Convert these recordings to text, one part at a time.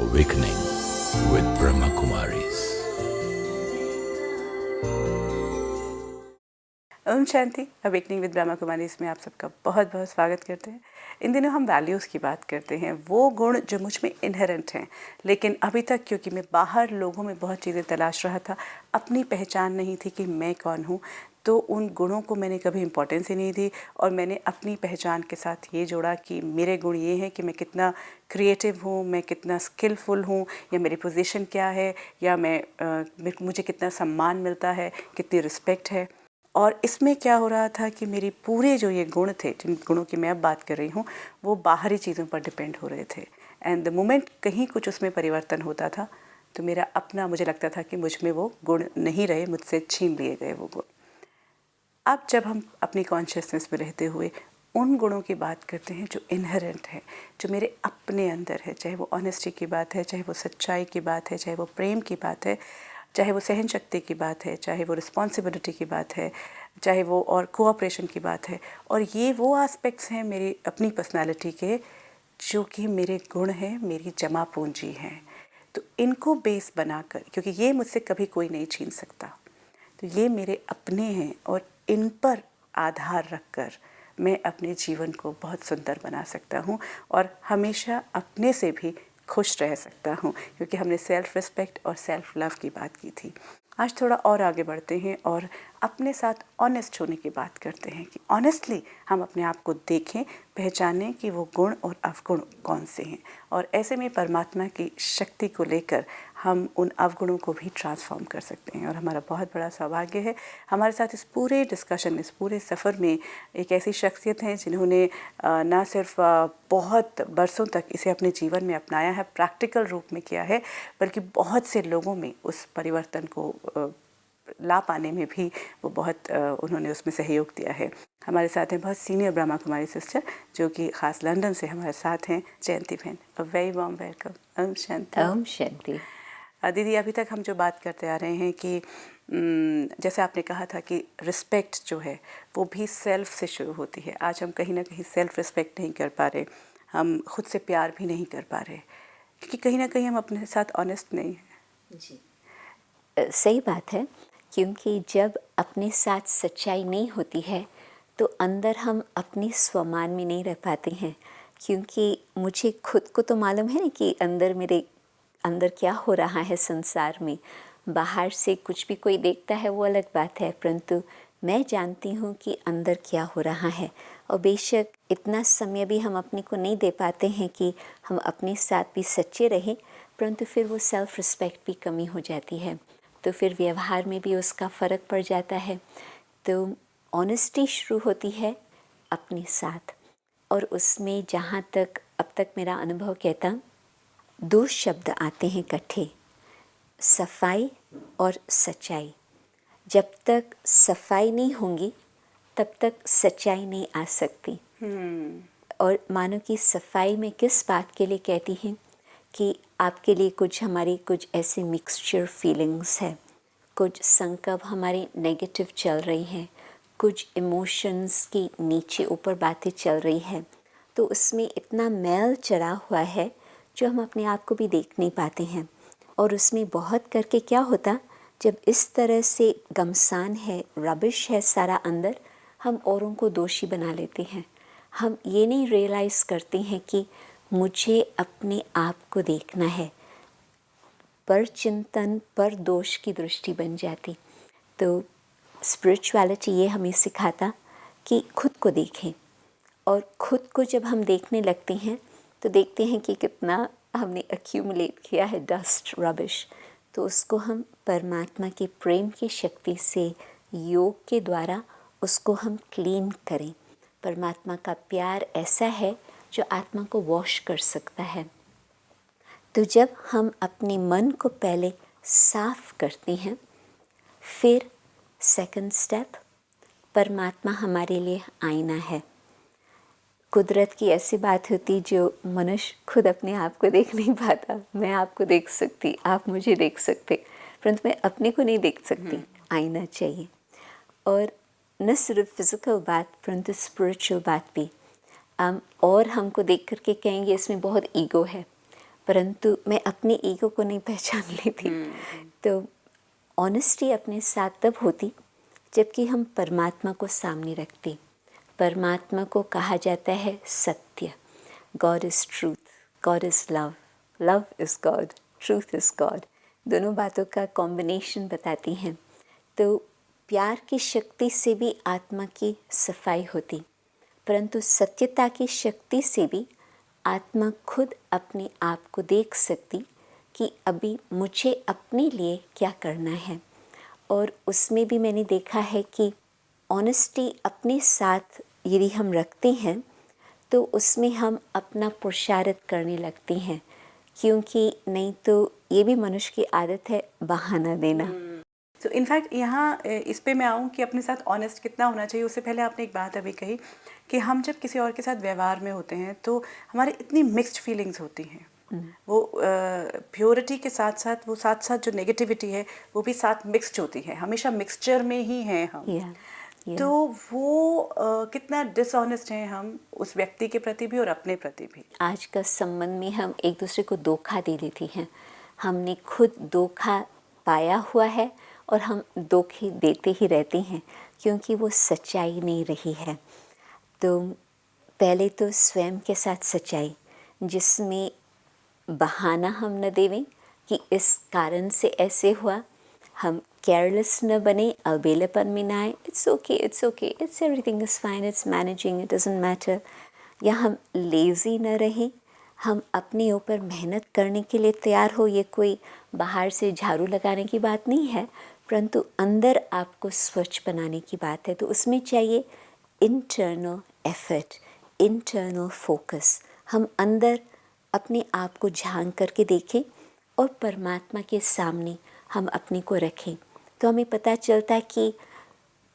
Awakening with Brahma Kumaris. ओम शांति। Awakening with Brahma Kumari इसमें आप सबका बहुत बहुत स्वागत करते हैं। इन दिनों हम वैल्यूज़ की बात करते हैं, वो गुण जो मुझ में इनहेरेंट हैं, लेकिन अभी तक क्योंकि मैं बाहर लोगों में बहुत चीज़ें तलाश रहा था, अपनी पहचान नहीं थी कि मैं कौन हूँ, तो उन गुणों को मैंने कभी इम्पोर्टेंस ही नहीं दी और मैंने अपनी पहचान के साथ ये जोड़ा कि मेरे गुण ये हैं कि मैं कितना क्रिएटिव हूँ, मैं कितना स्किलफुल हूँ, या मेरी पोजीशन क्या है, या मुझे कितना सम्मान मिलता है, कितनी रिस्पेक्ट है। और इसमें क्या हो रहा था कि मेरी पूरे जो ये गुण थे, जिन गुणों की मैं अब बात कर रही हूँ, वो बाहरी चीज़ों पर डिपेंड हो रहे थे। एंड द मोमेंट कहीं कुछ उसमें परिवर्तन होता था तो मेरा अपना मुझे लगता था कि मुझ में वो गुण नहीं रहे, मुझसे छीन लिए गए वो गुण। अब जब हम अपनी कॉन्शियसनेस में रहते हुए उन गुणों की बात करते हैं जो इनहेरेंट है, जो मेरे अपने अंदर है, चाहे वो ऑनेस्टी की बात है, चाहे वो सच्चाई की बात है, चाहे वो प्रेम की बात है, चाहे वो सहन शक्ति की बात है, चाहे वो रिस्पॉन्सिबिलिटी की बात है, चाहे वो और कोऑपरेशन की बात है, और ये वो एस्पेक्ट्स हैं मेरी अपनी पर्सनालिटी के जो कि मेरे गुण हैं, मेरी जमा पूंजी हैं। तो इनको बेस बनाकर, क्योंकि ये मुझसे कभी कोई नहीं छीन सकता, तो ये मेरे अपने हैं और इन पर आधार रखकर मैं अपने जीवन को बहुत सुंदर बना सकता हूँ और हमेशा अपने से भी खुश रह सकता हूँ, क्योंकि हमने सेल्फ रिस्पेक्ट और सेल्फ लव की बात की थी। आज थोड़ा और आगे बढ़ते हैं और अपने साथ ऑनेस्ट होने की बात करते हैं कि ऑनेस्टली हम अपने आप को देखें, पहचानें कि वो गुण और अवगुण कौन से हैं, और ऐसे में परमात्मा की शक्ति को लेकर हम उन अवगुणों को भी ट्रांसफॉर्म कर सकते हैं। और हमारा बहुत बड़ा सौभाग्य है, हमारे साथ इस पूरे डिस्कशन, इस पूरे सफ़र में एक ऐसी शख्सियत हैं जिन्होंने ना सिर्फ बहुत बरसों तक इसे अपने जीवन में अपनाया है, प्रैक्टिकल रूप में किया है, बल्कि बहुत से लोगों में उस परिवर्तन को ला पाने में भी वो बहुत उन्होंने उसमें सहयोग दिया है। हमारे साथ हैं बहुत सीनियर ब्रह्मा कुमारी सिस्टर, जो कि ख़ास लंदन से हमारे साथ हैं, जयंती बहन। A very warm welcome. ओम शांति। ओम शांति। दीदी, अभी तक हम जो बात करते आ रहे हैं कि जैसे आपने कहा था कि रिस्पेक्ट जो है वो भी सेल्फ से शुरू होती है। आज हम कहीं ना कहीं सेल्फ रिस्पेक्ट नहीं कर पा रहे, हम खुद से प्यार भी नहीं कर पा रहे, क्योंकि कहीं ना कहीं हम अपने साथ ऑनेस्ट नहीं हैं। जी, सही बात है, क्योंकि जब अपने साथ सच्चाई नहीं होती है तो अंदर हम अपने स्वमान में नहीं रह पाते हैं। क्योंकि मुझे खुद को तो मालूम है ना कि अंदर मेरे अंदर क्या हो रहा है संसार में। बाहर से कुछ भी कोई देखता है वो अलग बात है, परंतु मैं जानती हूँ कि अंदर क्या हो रहा है। और बेशक इतना समय भी हम अपने को नहीं दे पाते हैं कि हम अपने साथ भी सच्चे रहें, परंतु फिर वो सेल्फ रिस्पेक्ट भी कमी हो जाती है, तो फिर व्यवहार में भी उसका फ़र्क पड़ जाता है। तो ऑनेस्टी शुरू होती है अपने साथ, और उसमें जहाँ तक अब तक मेरा अनुभव कहता, दो शब्द आते हैं इकट्ठे, सफाई और सच्चाई। जब तक सफाई नहीं होंगी तब तक सच्चाई नहीं आ सकती। और मानो कि सफाई में किस बात के लिए कहती हैं कि आपके लिए कुछ हमारी कुछ ऐसी मिक्सचर फीलिंग्स है, कुछ संकल्प हमारे नेगेटिव चल रही हैं, कुछ इमोशंस की नीचे ऊपर बातें चल रही हैं, तो उसमें इतना मैल चढ़ा हुआ है जो हम अपने आप को भी देख नहीं पाते हैं। और उसमें बहुत करके क्या होता, जब इस तरह से गमसान है, रबिश है सारा अंदर, हम औरों को दोषी बना लेते हैं। हम ये नहीं रियलाइज़ करते हैं कि मुझे अपने आप को देखना है। पर चिंतन पर दोष की दृष्टि बन जाती। तो स्पिरिचुअलिटी ये हमें सिखाता कि खुद को देखें, और खुद को जब हम देखने लगते हैं तो देखते हैं कि कितना हमने एक्यूमुलेट किया है डस्ट, रबिश। तो उसको हम परमात्मा के प्रेम की शक्ति से, योग के द्वारा उसको हम क्लीन करें। परमात्मा का प्यार ऐसा है जो आत्मा को वॉश कर सकता है। तो जब हम अपने मन को पहले साफ करते हैं, फिर सेकंड स्टेप, परमात्मा हमारे लिए आईना है। कुदरत की ऐसी बात होती जो मनुष्य खुद अपने आप को देख नहीं पाता। मैं आपको देख सकती, आप मुझे देख सकते, परंतु मैं अपने को नहीं देख सकती। आईना चाहिए। और न सिर्फ फिज़िकल बात परंतु स्पिरिचुअल बात भी। और हमको देख करके कहेंगे इसमें बहुत ईगो है, परंतु मैं अपने ईगो को नहीं पहचान लेती। तो ऑनेस्टी अपने साथ तब होती जबकि हम परमात्मा को सामने रखते। परमात्मा को कहा जाता है सत्य। God is truth, God is love, love is God, truth is God. दोनों बातों का कॉम्बिनेशन बताती हैं। तो प्यार की शक्ति से भी आत्मा की सफाई होती, परंतु सत्यता की शक्ति से भी आत्मा खुद अपने आप को देख सकती कि अभी मुझे अपने लिए क्या करना है। और उसमें भी मैंने देखा है कि ऑनेस्टी अपने साथ यदि हम रखते हैं तो उसमें हम अपना पुरुषार्थ करने लगते हैं, क्योंकि नहीं तो ये भी मनुष्य की आदत है बहाना देना। तो इनफैक्ट यहाँ इस पे मैं आऊँ कि अपने साथ ऑनेस्ट कितना होना चाहिए। उससे पहले आपने एक बात अभी कही कि हम जब किसी और के साथ व्यवहार में होते हैं तो हमारे इतनी मिक्स्ड फीलिंग्स होती हैं। वो प्योरिटी के साथ साथ वो साथ साथ जो नेगेटिविटी है वो भी साथ मिक्स्ड होती है, हमेशा मिक्सचर में ही हैं हम। तो वो कितना डिसऑनेस्ट हैं हम उस व्यक्ति के प्रति भी और अपने प्रति भी। आज का संबंध में हम एक दूसरे को धोखा दे देते हैं। हमने खुद धोखा पाया हुआ है और हम धोखे देते ही रहते हैं क्योंकि वो सच्चाई नहीं रही है। तो पहले तो स्वयं के साथ सच्चाई, जिसमें बहाना हम न देवें कि इस कारण से ऐसे हुआ। हम केयरलेस न बने, अलबेलापन में ना आए। It's okay, it's okay, it's everything is fine, it's managing, it doesn't matter. या हम लेज़ी न रहें, हम अपने ऊपर मेहनत करने के लिए तैयार हो। ये कोई बाहर से झाड़ू लगाने की बात नहीं है, परंतु अंदर आपको स्वच्छ बनाने की बात है। तो उसमें चाहिए इंटरनल एफर्ट, इंटरनल फोकस। हम अंदर अपने आप को झांक करके देखें और परमात्मा के सामने हम अपने को रखें, तो हमें पता चलता है कि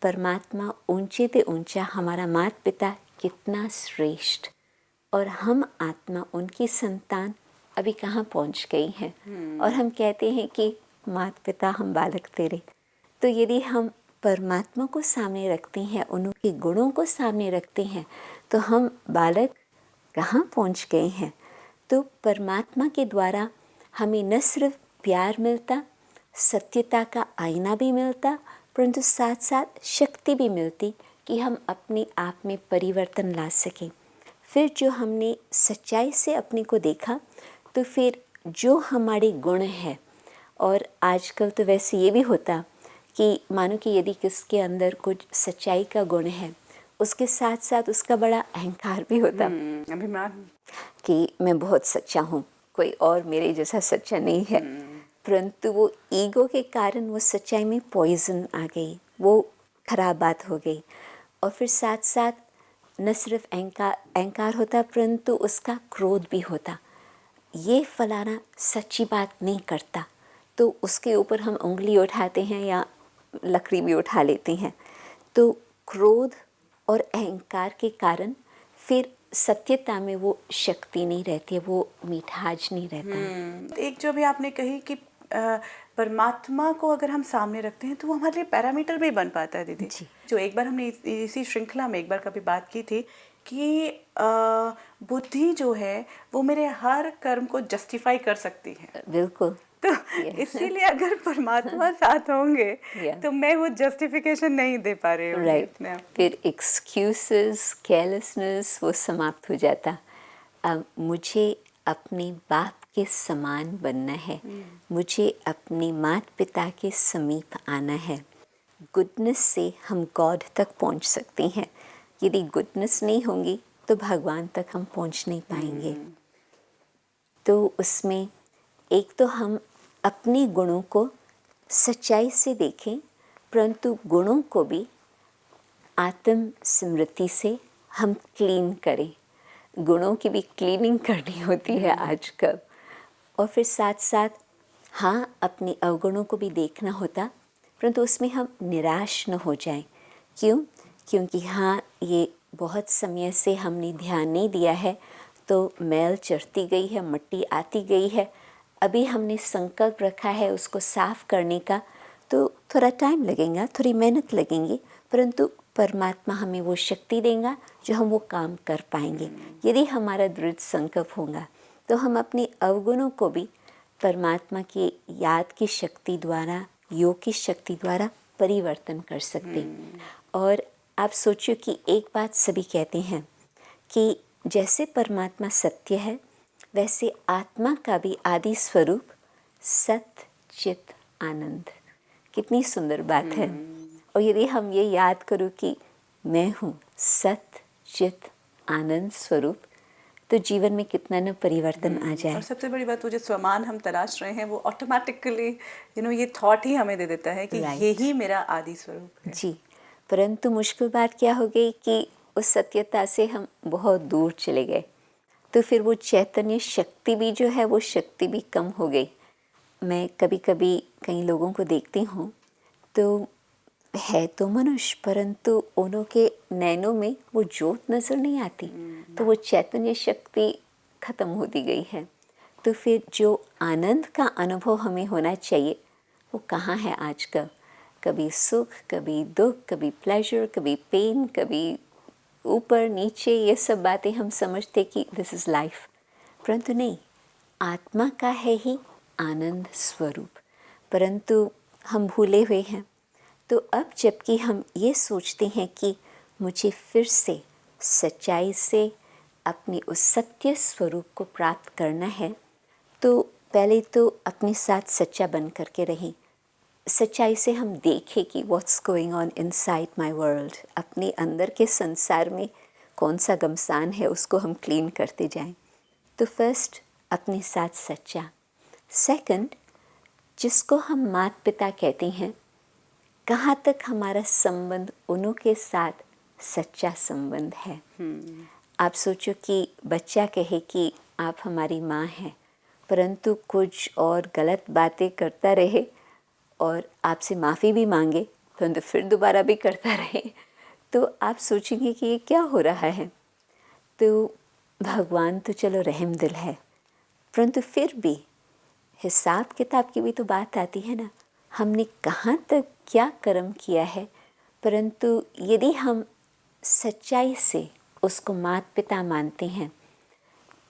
परमात्मा ऊंचे ते ऊंचा, हमारा माता पिता कितना श्रेष्ठ, और हम आत्मा उनकी संतान अभी कहाँ पहुँच गई हैं। और हम कहते हैं कि माता पिता हम बालक तेरे। तो यदि हम परमात्मा को सामने रखते हैं, उनके गुणों को सामने रखते हैं, तो हम बालक कहाँ पहुँच गए हैं। तो परमात्मा के द्वारा हमें न सिर्फ प्यार मिलता, सत्यता का आईना भी मिलता, परंतु साथ साथ शक्ति भी मिलती कि हम अपने आप में परिवर्तन ला सकें। फिर जो हमने सच्चाई से अपने को देखा, तो फिर जो हमारे गुण हैं, और आजकल तो वैसे ये भी होता कि मानो कि यदि किसके अंदर कुछ सच्चाई का गुण है, उसके साथ साथ उसका बड़ा अहंकार भी होता, अभिमान कि मैं बहुत सच्चा हूँ, कोई और मेरे जैसा सच्चा नहीं है। परंतु वो ईगो के कारण वो सच्चाई में पॉइजन आ गई, वो खराब बात हो गई। और फिर साथ साथ न सिर्फ अहंकार होता, परंतु उसका क्रोध भी होता। ये फलाना सच्ची बात नहीं करता, तो उसके ऊपर हम उंगली उठाते हैं या लकड़ी भी उठा लेते हैं। तो क्रोध और अहंकार के कारण फिर सत्यता में वो शक्ति नहीं रहती है, वो मिठास नहीं रहता। एक जो भी आपने कही कि परमात्मा को अगर हम सामने रखते हैं तो वो हमारे लिए पैरामीटर भी बन पाता है दीदी जी। जो एक बार हमने इसी श्रृंखला में एक बार कभी बात की थी कि बुद्धि जो है वो मेरे हर कर्म को जस्टिफाई कर सकती है। बिल्कुल। तो इसीलिए अगर परमात्मा साथ होंगे तो मैं वो जस्टिफिकेशन नहीं दे पा रही हूँ अपने आप। फिर एक्सक्यूजेस, केयरलेसनेस वो समाप्त हो जाता। मुझे अपने बाप के समान बनना है, मुझे अपने माता पिता के समीप आना है। गुडनेस से हम गॉड तक पहुंच सकते हैं। यदि गुडनेस नहीं होंगी तो भगवान तक हम पहुंच नहीं पाएंगे। तो उसमें एक तो हम अपने गुणों को सच्चाई से देखें, परंतु गुणों को भी आत्म स्मृति से हम क्लीन करें। गुणों की भी क्लीनिंग करनी होती है आजकल। और फिर साथ साथ हाँ, अपने अवगुणों को भी देखना होता, परंतु उसमें हम निराश न हो जाएं। क्यों? क्योंकि हाँ, ये बहुत समय से हमने ध्यान नहीं दिया है, तो मैल चढ़ती गई है, मिट्टी आती गई है। अभी हमने संकल्प रखा है उसको साफ करने का, तो थोड़ा टाइम लगेगा, थोड़ी मेहनत लगेंगी, परंतु परमात्मा हमें वो शक्ति देगा जो हम वो काम कर पाएंगे यदि हमारा दृढ़ संकल्प होगा। तो हम अपने अवगुणों को भी परमात्मा की याद की शक्ति द्वारा, योग की शक्ति द्वारा परिवर्तन कर सकते। और आप सोचिए कि एक बात सभी कहते हैं कि जैसे परमात्मा सत्य है, वैसे आत्मा का भी आदि स्वरूप सत चित आनंद। कितनी सुंदर बात है। और यदि हम ये याद करो कि मैं हूँ सत चित आनंद स्वरूप, तो जीवन में कितना न परिवर्तन आ जाए। और सबसे बड़ी बात, वो जो स्वमान हम तलाश रहे हैं वो ऑटोमेटिकली ये थॉट ही हमें दे देता है कि Right. यही मेरा आदि स्वरूप है। जी, परंतु मुश्किल बात क्या हो गई कि उस सत्यता से हम बहुत दूर चले गए, तो फिर वो चैतन्य शक्ति भी जो है वो शक्ति भी कम हो गई। मैं कभी कभी कई लोगों को देखती हूँ तो है तो मनुष्य, परंतु उन्हों के नैनों में वो ज्योत नज़र नहीं आती, तो वो चैतन्य शक्ति खत्म होती गई है। तो फिर जो आनंद का अनुभव हमें होना चाहिए वो कहाँ है आजकल? कभी सुख, कभी दुख, कभी प्लेजर, कभी पेन, कभी ऊपर नीचे, ये सब बातें हम समझते कि दिस इज़ लाइफ, परंतु नहीं, आत्मा का है ही आनंद स्वरूप, परंतु हम भूले हुए हैं। तो अब जबकि हम ये सोचते हैं कि मुझे फिर से सच्चाई से अपने उस सत्य स्वरूप को प्राप्त करना है, तो पहले तो अपने साथ सच्चा बन करके रहें। सच्चाई से हम देखें कि what's going on inside my world, अपने अंदर के संसार में कौन सा गमसान है उसको हम क्लीन करते जाएं। तो फर्स्ट अपने साथ सच्चा। सेकंड, जिसको हम माता पिता कहते हैं, कहाँ तक हमारा संबंध उन्हों के साथ सच्चा संबंध है। आप सोचो कि बच्चा कहे कि आप हमारी माँ हैं, परंतु कुछ और गलत बातें करता रहे और आपसे माफ़ी भी मांगे, परंतु फिर दोबारा भी करता रहे, तो आप सोचेंगे कि ये क्या हो रहा है। तो भगवान तो चलो रहम दिल है, परंतु फिर भी हिसाब किताब की भी तो बात आती है ना, हमने कहाँ तक क्या कर्म किया है। परंतु यदि हम सच्चाई से उसको माता पिता मानते हैं,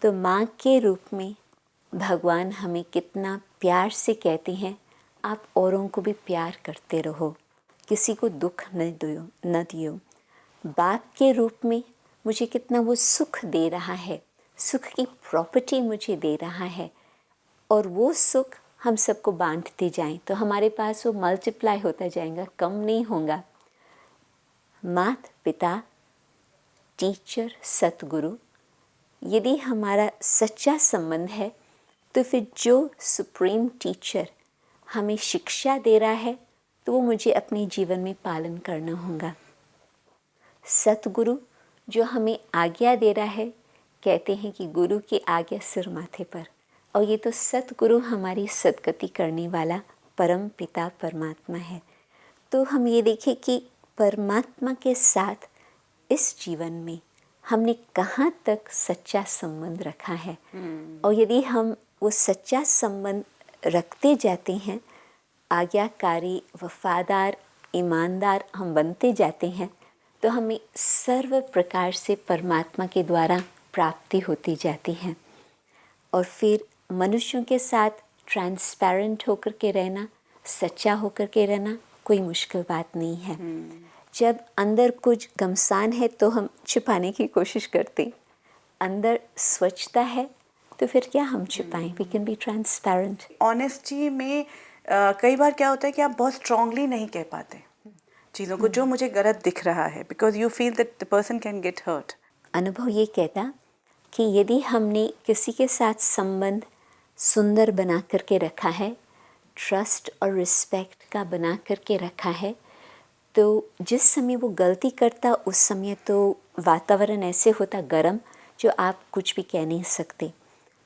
तो माँ के रूप में भगवान हमें कितना प्यार से कहते हैं, आप औरों को भी प्यार करते रहो, किसी को दुख न दियो। बाप के रूप में मुझे कितना वो सुख दे रहा है, सुख की प्रॉपर्टी मुझे दे रहा है, और वो सुख हम सबको बांटते जाएं तो हमारे पास वो मल्टीप्लाई होता जाएगा, कम नहीं होगा। माता पिता, टीचर, सतगुरु, यदि हमारा सच्चा संबंध है, तो फिर जो सुप्रीम टीचर हमें शिक्षा दे रहा है तो वो मुझे अपने जीवन में पालन करना होगा। सतगुरु जो हमें आज्ञा दे रहा है, कहते हैं कि गुरु की आज्ञा सिर माथे पर, और ये तो सतगुरु हमारी सदगति करने वाला परम पिता परमात्मा है। तो हम ये देखें कि परमात्मा के साथ इस जीवन में हमने कहाँ तक सच्चा संबंध रखा है। और यदि हम वो सच्चा संबंध रखते जाते हैं, आज्ञाकारी, वफादार, ईमानदार हम बनते जाते हैं, तो हमें सर्व प्रकार से परमात्मा के द्वारा प्राप्ति होती जाती है। और फिर मनुष्यों के साथ ट्रांसपेरेंट होकर के रहना, सच्चा होकर के रहना कोई मुश्किल बात नहीं है। जब अंदर कुछ गमसान है तो हम छिपाने की कोशिश करते, अंदर स्वच्छता है तो फिर क्या हम छिपाएं? We can be transparent. Honesty में कई बार क्या होता है कि आप बहुत स्ट्रांगली नहीं कह पाते चीज़ों को, जो मुझे गलत दिख रहा है, because you feel that the person can get hurt. अनुभव ये कहता कि यदि हमने किसी के साथ संबंध सुंदर बना करके रखा है, ट्रस्ट और रिस्पेक्ट का बना करके रखा है, तो जिस समय वो गलती करता उस समय तो वातावरण ऐसे होता गर्म जो आप कुछ भी कह नहीं सकते।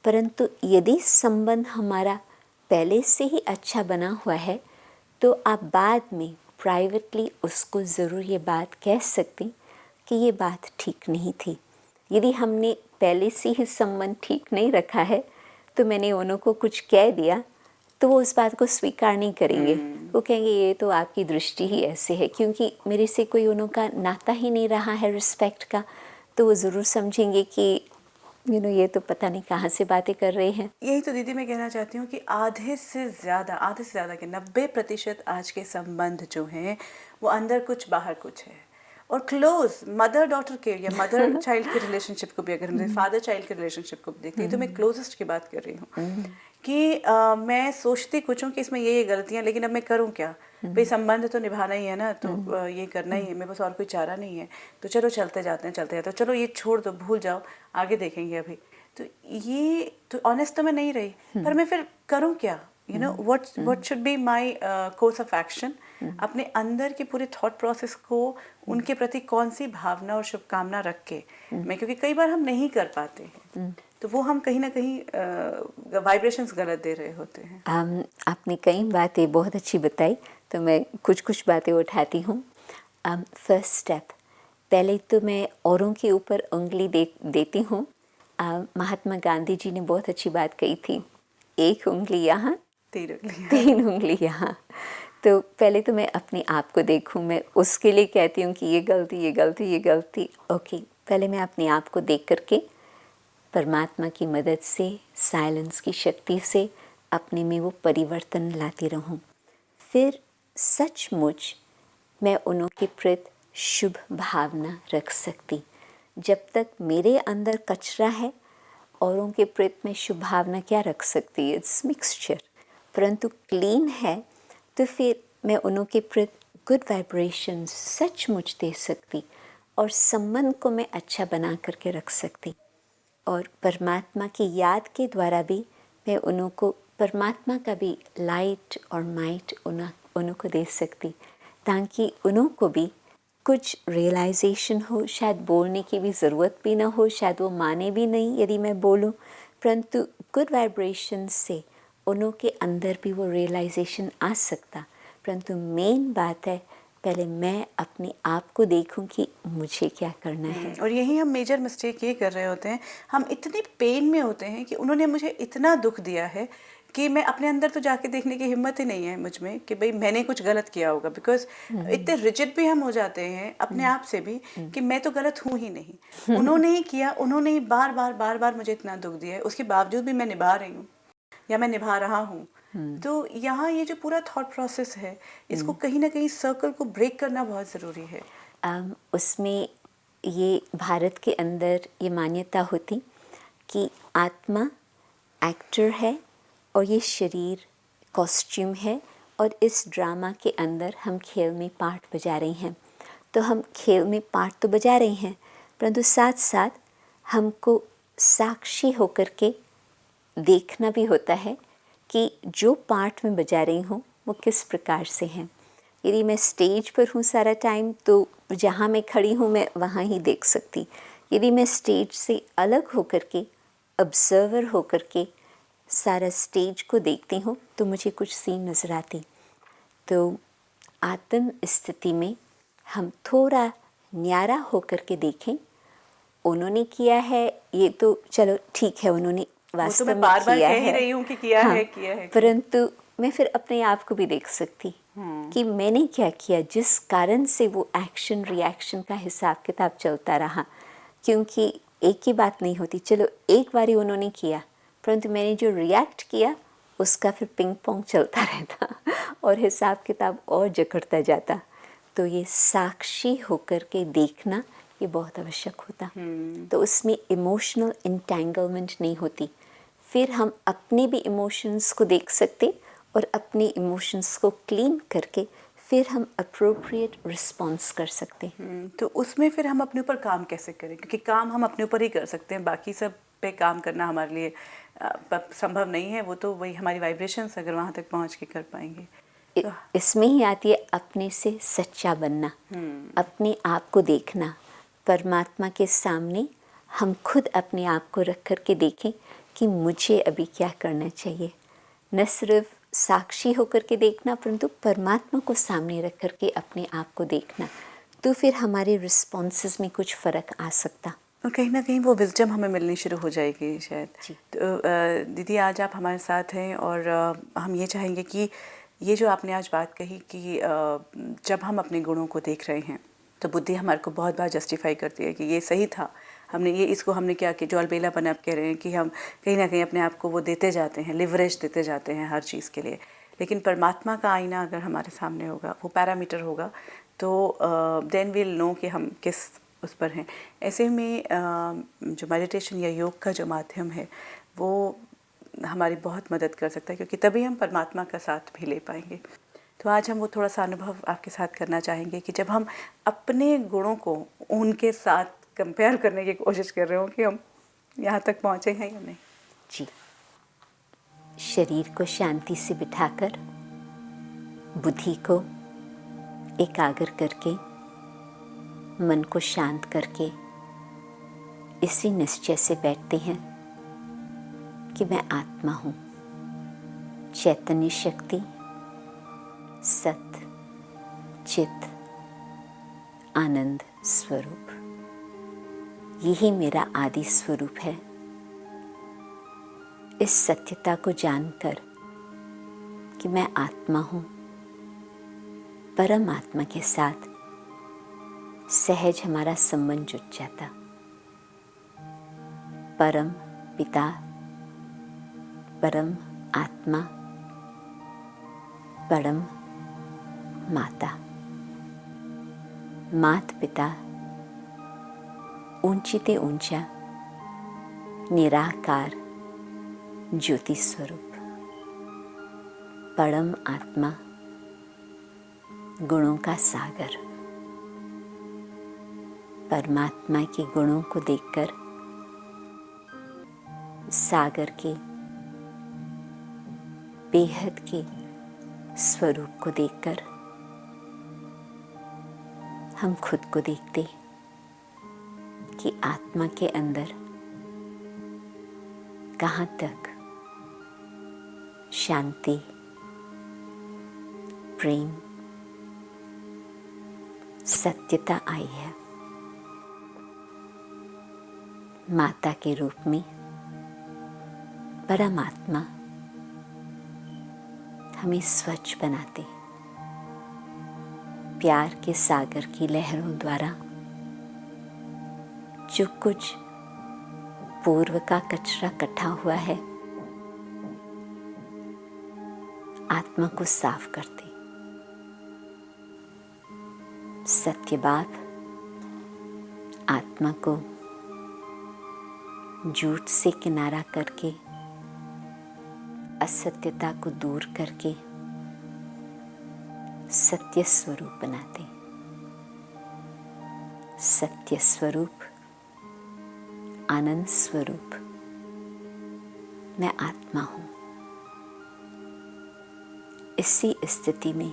परंतु यदि संबंध हमारा पहले से ही अच्छा बना हुआ है, तो आप बाद में प्राइवेटली उसको ज़रूर ये बात कह सकते कि ये बात ठीक नहीं थी। यदि हमने पहले से ही संबंध ठीक नहीं रखा है, तो मैंने उन्हों को कुछ कह दिया, तो वो उस बात को स्वीकार नहीं करेंगे। वो कहेंगे ये तो आपकी दृष्टि ही ऐसे है, क्योंकि मेरे से कोई उन्हों का नाता ही नहीं रहा है रिस्पेक्ट का, तो वो ज़रूर समझेंगे कि ये तो पता नहीं कहाँ से बातें कर रहे हैं। यही तो दीदी मैं कहना चाहती हूँ कि आधे से ज़्यादा के 90% आज के संबंध जो हैं वो अंदर कुछ बाहर कुछ है। और क्लोज मदर डॉटर के या मदर चाइल्ड के रिलेशनशिप को भी अगर हम फादर चाइल्ड के रिलेशनशिप को भी देखते हैं तो मैं क्लोजेस्ट की बात कर रही हूँ कि मैं सोचती कुछ हूँ कि इसमें ये गलतियाँ, लेकिन अब मैं करूँ क्या? भाई संबंध तो निभाना ही है ना, तो ये करना ही है, मेरे पास और कोई चारा नहीं है, तो चलो चलते जाते हैं, तो चलो ये छोड़ दो, भूल जाओ, आगे देखेंगे अभी। तो ये तो ऑनेस्ट तो मैं नहीं रही, पर मैं फिर करूँ क्या? What should be my course of action? अपने अंदर के पूरे थॉट प्रोसेस को उनके प्रति कौन सी भावना और शुभकामना रख के मैं, क्योंकि कई बार हम नहीं कर पाते हैं, तो वो हम कहीं ना कहीं वाइब्रेशंस गलत दे रहे होते हैं। आपने कई बातें बहुत अच्छी बताई, तो मैं कुछ बातें उठाती हूँ। फर्स्ट स्टेप, पहले तो मैं औरों के ऊपर उंगली देती हूँ। महात्मा गांधी जी ने बहुत अच्छी बात कही थी, एक उंगली यहाँ, 3 उंगली यहाँ। तो पहले तो मैं अपने आप को देखूं, मैं उसके लिए कहती हूँ कि ये गलती। ओके, पहले मैं अपने आप को देख करके परमात्मा की मदद से, साइलेंस की शक्ति से अपने में वो परिवर्तन लाती रहूं। फिर सचमुच मैं उन्हों के प्रति शुभ भावना रख सकती। जब तक मेरे अंदर कचरा है, औरों के प्रति मैं शुभ भावना क्या रख सकती? It's mixture. परंतु क्लीन है तो फिर मैं उन्हों के प्रति गुड वाइब्रेशंस सचमुच दे सकती और संबंध को मैं अच्छा बना करके रख सकती। और परमात्मा की याद के द्वारा भी मैं उन्हों को परमात्मा का भी लाइट और माइट उन्हों को दे सकती, ताकि उन्हों को भी कुछ रियलाइजेशन हो। शायद बोलने की भी ज़रूरत भी ना हो, शायद वो माने भी नहीं यदि मैं बोलूं, परंतु गुड वाइब्रेशन से उन्हों के अंदर भी वो रियलाइजेशन आ सकता। परंतु मेन बात है, पहले मैं अपने आप को देखूं कि मुझे क्या करना है। और यही हम मेजर मिस्टेक ये कर रहे होते हैं, हम इतने पेन में होते हैं कि उन्होंने मुझे इतना दुख दिया है कि मैं अपने अंदर तो जाके देखने की हिम्मत ही नहीं है मुझ में कि भाई मैंने कुछ गलत किया होगा। बिकॉज इतने रिजिड भी हम हो जाते हैं अपने आप से भी कि मैं तो गलत हूँ ही नहीं, उन्होंने ही किया, उन्होंने ही बार बार मुझे इतना दुख दिया है, उसके बावजूद भी मैं निभा रही हूँ या मैं निभा रहा हूँ। तो यहाँ ये जो पूरा थॉट प्रोसेस है, इसको कहीं ना कहीं सर्कल को ब्रेक करना बहुत ज़रूरी है। उसमें ये भारत के अंदर ये मान्यता होती कि आत्मा एक्टर है और ये शरीर कॉस्ट्यूम है, और इस ड्रामा के अंदर हम खेल में पार्ट बजा रहे हैं। तो हम खेल में पार्ट तो बजा रहे हैं, परंतु साथ साथ हमको साक्षी होकर के देखना भी होता है कि जो पार्ट में बजा रही हूँ वो किस प्रकार से है। यदि मैं स्टेज पर हूँ सारा टाइम, तो जहाँ मैं खड़ी हूँ मैं वहाँ ही देख सकती। यदि मैं स्टेज से अलग होकर के, ऑब्जर्वर होकर के सारा स्टेज को देखती हूँ, तो मुझे कुछ सीन नज़र आती। तो आत्म स्थिति में हम थोड़ा न्यारा होकर के देखें, उन्होंने किया है ये तो चलो ठीक है, उन्होंने वास्तव में बार किया कह ही रही हूँ कि किया है। परंतु मैं फिर अपने आप को भी देख सकती कि मैंने क्या किया, जिस कारण से वो एक्शन रिएक्शन का हिसाब किताब चलता रहा। क्योंकि एक ही बात नहीं होती, चलो एक बारी उन्होंने किया, परंतु मैंने जो रिएक्ट किया उसका फिर पिंग पोंग चलता रहता और हिसाब किताब और जकड़ता जाता। तो ये साक्षी होकर के देखना ये बहुत आवश्यक होता। तो उसमें इमोशनल इंटेंगलमेंट नहीं होती। फिर हम अपने भी इमोशंस को देख सकते और अपने इमोशंस को क्लीन करके फिर हम अप्रोप्रिएट रिस्पॉन्स कर सकते हैं। तो उसमें फिर हम अपने ऊपर काम कैसे करें? क्योंकि काम हम अपने ऊपर ही कर सकते हैं, बाकी सब पे काम करना हमारे लिए संभव नहीं है। वो तो वही हमारी वाइब्रेशंस अगर वहाँ तक पहुँच के कर पाएंगे। तो इसमें ही आती है अपने से सच्चा बनना, अपने आप को देखना। परमात्मा के सामने हम खुद अपने आप को रख कर के देखें कि मुझे अभी क्या करना चाहिए। न सिर्फ साक्षी होकर के देखना, परंतु परमात्मा को सामने रख कर के अपने आप को देखना। तो फिर हमारे रिस्पॉन्सेस में कुछ फ़र्क आ सकता और कहीं ना कहीं वो विजडम हमें मिलनी शुरू हो जाएगी शायद। तो दीदी आज आप हमारे साथ हैं और हम ये चाहेंगे कि ये जो आपने आज बात कही कि जब हम अपने गुणों को देख रहे हैं तो बुद्धि हमारे को बहुत बार जस्टिफाई करती है कि ये सही था, हमने ये इसको हमने क्या किया, जो अलबेलापन आप कह रहे हैं कि हम कहीं ना कहीं अपने आप को वो देते जाते हैं, लिवरेज देते जाते हैं हर चीज़ के लिए। लेकिन परमात्मा का आईना अगर हमारे सामने होगा, वो पैरामीटर होगा, तो देन विल नो कि हम किस उस पर हैं। ऐसे में जो मेडिटेशन या योग का जो माध्यम है वो हमारी बहुत मदद कर सकता है, क्योंकि तभी हम परमात्मा का साथ भी ले पाएंगे। तो आज हम वो थोड़ा सा अनुभव आपके साथ करना चाहेंगे कि जब हम अपने गुणों को उनके साथ कंपेयर करने की कोशिश कर रहे हो कि हम यहाँ तक पहुँचे हैं या नहीं। जी, शरीर को शांति से बिठाकर, बुद्धि को एकाग्र करके, मन को शांत करके इसी निश्चय से बैठते हैं कि मैं आत्मा हूँ, चैतन्य शक्ति, सत, चित, आनंद स्वरूप। यही मेरा आदि स्वरूप है। इस सत्यता को जानकर कि मैं आत्मा हूँ, परमात्मा के साथ सहज हमारा संबंध जुट जाता। परम पिता, परम आत्मा, परम माता, मात पिता, ऊंची ते ऊंचा, निराकार ज्योति स्वरूप, परम आत्मा, गुणों का सागर। परमात्मा के गुणों को देखकर, सागर के बेहद के स्वरूप को देखकर हम खुद को देखते कि आत्मा के अंदर कहाँ तक शांति, प्रेम, सत्यता आई है। माता के रूप में परमात्मा हमें स्वच्छ बनाते, प्यार के सागर की लहरों द्वारा जो कुछ पूर्व का कचरा इकट्ठा हुआ है, आत्मा को साफ करते। सत्य बात आत्मा को झूठ से किनारा करके, असत्यता को दूर करके सत्य स्वरूप बनाते। सत्य स्वरूप, आनंद स्वरूप, मैं आत्मा हूँ। इसी स्थिति में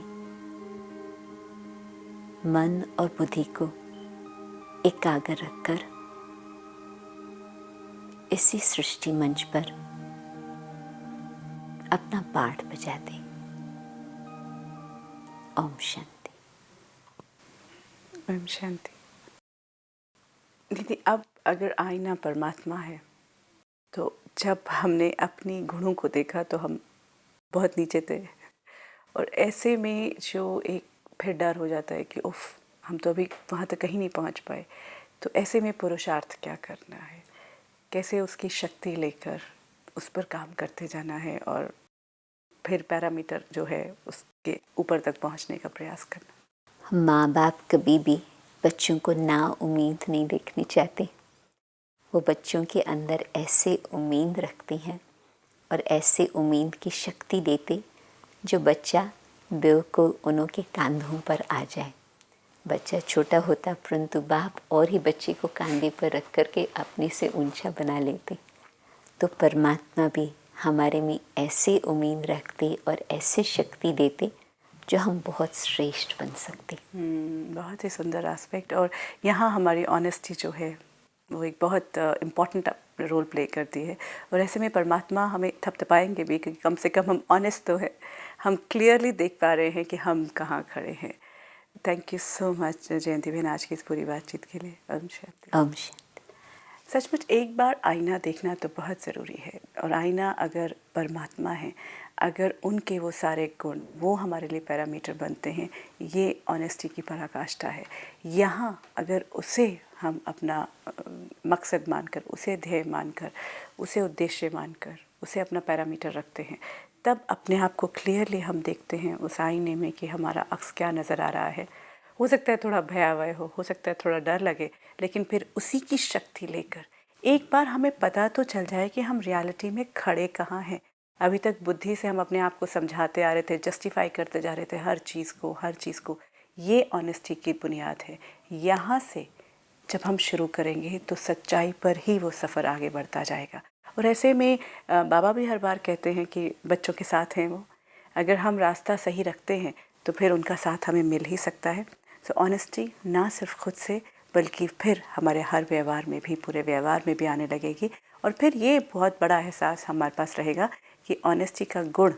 मन और बुद्धि को एकाग्र रखकर इसी सृष्टि मंच पर अपना पाठ बजाते। ओम शांति। ओम शांति। दीदी, अब अगर आईना परमात्मा है तो जब हमने अपनी गुणों को देखा तो हम बहुत नीचे थे, और ऐसे में जो एक फिर डर हो जाता है कि उफ, हम तो अभी वहाँ तक कहीं नहीं पहुँच पाए। तो ऐसे में पुरुषार्थ क्या करना है, कैसे उसकी शक्ति लेकर उस पर काम करते जाना है और फिर पैरामीटर जो है उसके ऊपर तक पहुँचने का प्रयास करना। माँ बाप कभी भी बच्चों को ना उम्मीद नहीं देखनी चाहते। वो बच्चों के अंदर ऐसे उम्मीद रखते हैं और ऐसे उम्मीद की शक्ति देते जो बच्चा बिल्कुल उनके कंधों पर आ जाए। बच्चा छोटा होता परंतु बाप और ही बच्चे को कंधे पर रख करके अपने से ऊंचा बना लेते। तो परमात्मा भी हमारे में ऐसे उम्मीद रखते और ऐसे शक्ति देते जो हम बहुत श्रेष्ठ बन सकते। बहुत ही सुंदर एस्पेक्ट। और यहाँ हमारी ऑनेस्टी जो है वो एक बहुत इम्पॉर्टेंट रोल प्ले करती है। और ऐसे में परमात्मा हमें थपथपाएंगे भी, क्योंकि कम से कम हम ऑनेस्ट तो है, हम क्लियरली देख पा रहे हैं कि हम कहाँ खड़े हैं। थैंक यू सो मच जयंती बहन आज की इस पूरी बातचीत के लिए। ओम शांति। ओम शांति। सचमुच एक बार आईना देखना तो बहुत ज़रूरी है, और आईना अगर परमात्मा है, अगर उनके वो सारे गुण वो हमारे लिए पैरामीटर बनते हैं, ये ऑनेस्टी की पराकाष्ठा है। यहाँ अगर उसे हम अपना मकसद मानकर, उसे ध्येय मानकर, उसे उद्देश्य मानकर, उसे अपना पैरामीटर रखते हैं, तब अपने आप को क्लियरली हम देखते हैं उस आईने में कि हमारा अक्स क्या नज़र आ रहा है। हो सकता है थोड़ा भयावह हो सकता है थोड़ा डर लगे, लेकिन फिर उसी की शक्ति लेकर एक बार हमें पता तो चल जाए कि हम रियलिटी में खड़े कहाँ हैं। अभी तक बुद्धि से हम अपने आप को समझाते आ रहे थे, जस्टिफाई करते जा रहे थे हर चीज़ को। ये ऑनेस्टी की बुनियाद है। यहाँ से जब हम शुरू करेंगे तो सच्चाई पर ही वो सफ़र आगे बढ़ता जाएगा। और ऐसे में बाबा भी हर बार कहते हैं कि बच्चों के साथ हैं वो, अगर हम रास्ता सही रखते हैं तो फिर उनका साथ हमें मिल ही सकता है। सो ऑनेस्टी ना सिर्फ खुद से बल्कि फिर हमारे हर व्यवहार में भी, पूरे व्यवहार में भी आने लगेगी। और फिर ये बहुत बड़ा एहसास हमारे पास रहेगा कि ऑनेस्टी का गुण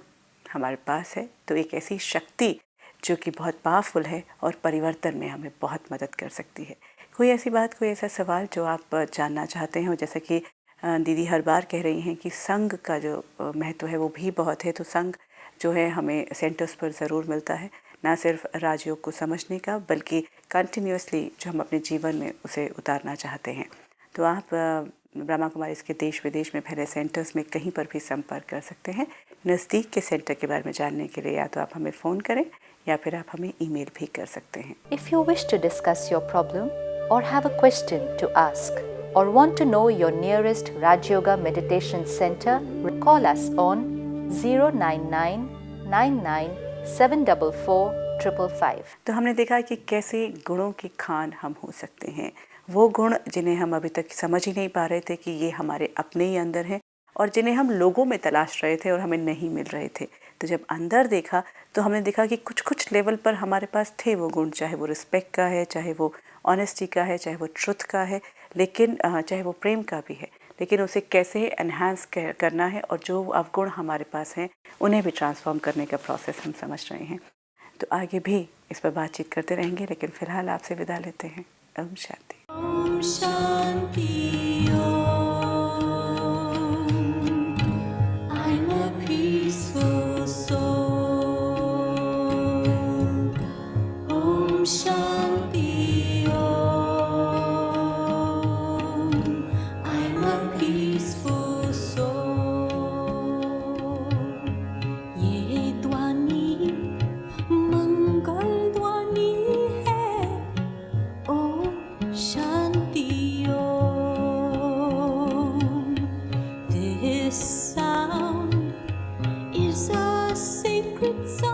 हमारे पास है तो एक ऐसी शक्ति जो कि बहुत पावरफुल है और परिवर्तन में हमें बहुत मदद कर सकती है। कोई ऐसी बात, कोई ऐसा सवाल जो आप जानना चाहते हैं? जैसे कि दीदी हर बार कह रही हैं कि संघ का जो महत्व है वो भी बहुत है, तो संघ जो है हमें सेंटर्स पर ज़रूर मिलता है, ना सिर्फ राजयोग को समझने का बल्कि कंटिन्यूसली जो हम अपने जीवन में उसे उतारना चाहते हैं। तो आप ब्रह्मा कुमारी के देश विदेश में फैले सेंटर्स में कहीं पर भी संपर्क कर सकते हैं। नज़दीक के सेंटर के बारे में जानने के लिए या तो आप हमें फ़ोन करें या फिर आप हमें ईमेल भी कर सकते हैं। If you wish to discuss your problem or have a question to ask or want to know your nearest Raj Yoga Meditation Center, call us on 09999744555. तो हमने देखा कि कैसे गुणों की खान हम हो सकते हैं, वो गुण जिन्हें हम अभी तक समझ ही नहीं पा रहे थे कि ये हमारे अपने ही अंदर हैं, और जिन्हें हम लोगों में तलाश रहे थे और हमें नहीं मिल रहे थे। तो जब अंदर देखा तो हमने देखा कि कुछ लेवल पर हमारे पास थे वो गुण, चाहे वो रिस्पेक्ट का है, चाहे वो ऑनेस्टी का है, चाहे वो ट्रुथ का है, लेकिन चाहे वो प्रेम का भी है, लेकिन उसे कैसे एनहांस करना है और जो अवगुण हमारे पास हैं उन्हें भी ट्रांसफॉर्म करने का प्रोसेस हम समझ रहे हैं। तो आगे भी इस पर बातचीत करते रहेंगे, लेकिन फ़िलहाल आपसे विदा लेते हैं। Om Shanti. Om Shanti Om. I'm a peaceful soul. Om Shanti Om. I'm a peaceful soul. ये ध्वनि मंगल ध्वनि है। Om Shanti Om. This sound is a sacred sound.